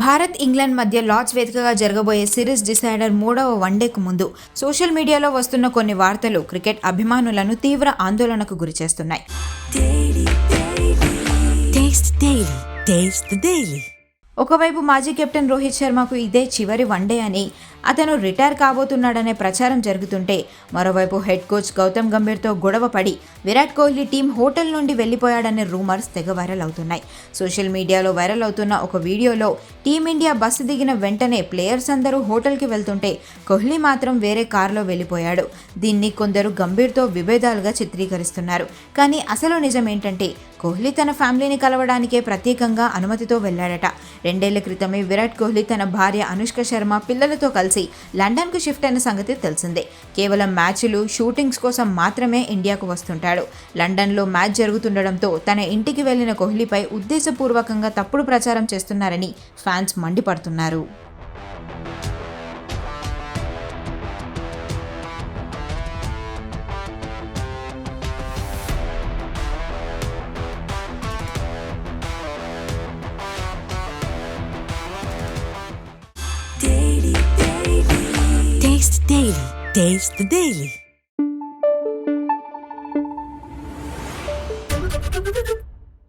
Bharat England మధ్య Lord's వేదికగా జరగబోయే సిరీస్ డిసైడర్ 3వ వన్డేకు ముందు సోషల్ మీడియాలో వస్తున్న కొన్ని వార్తలు క్రికెట్ అభిమానులను తీవ్ర ఆందోళనకు గురిచేస్తున్నాయి. ఒకవైపు మాజీ కెప్టెన్ రోహిత్ శర్మకు ఇదే చివరి వన్డే అని, అతను రిటైర్ కాబోతున్నాడనే ప్రచారం జరుగుతుంటే, మరోవైపు హెడ్ కోచ్ గౌతమ్ గంభీర్తో గొడవ పడి విరాట్ కోహ్లీ టీం హోటల్ నుండి వెళ్లిపోయాడనే రూమర్స్ తెగ వైరల్ అవుతున్నాయి. సోషల్ మీడియాలో వైరల్ అవుతున్న ఒక వీడియోలో టీమిండియా బస్సు దిగిన వెంటనే ప్లేయర్స్ అందరూ హోటల్కి వెళ్తుంటే కోహ్లీ మాత్రం వేరే కారులో వెళ్లిపోయాడు. దీన్ని కొందరు గంభీర్తో విభేదాలుగా చిత్రీకరిస్తున్నారు. కానీ అసలు నిజం ఏంటంటే, కోహ్లీ తన ఫ్యామిలీని కలవడానికే ప్రత్యేకంగా అనుమతితో వెళ్లాడట. 2 ఏళ్ల క్రితమే విరాట్ కోహ్లీ తన భార్య అనుష్క శర్మ పిల్లలతో కలిసి లండన్కు షిఫ్ట్ అయిన సంగతి తెలిసిందే. కేవలం మ్యాచ్లు, షూటింగ్స్ కోసం మాత్రమే ఇండియాకు వస్తుంటాడు. లండన్లో మ్యాచ్ జరుగుతుండడంతో తన ఇంటికి వెళ్లిన కోహ్లీపై ఉద్దేశపూర్వకంగా తప్పుడు ప్రచారం చేస్తున్నారని ఫ్యాన్స్ మండిపడుతున్నారు. Taste the Daily.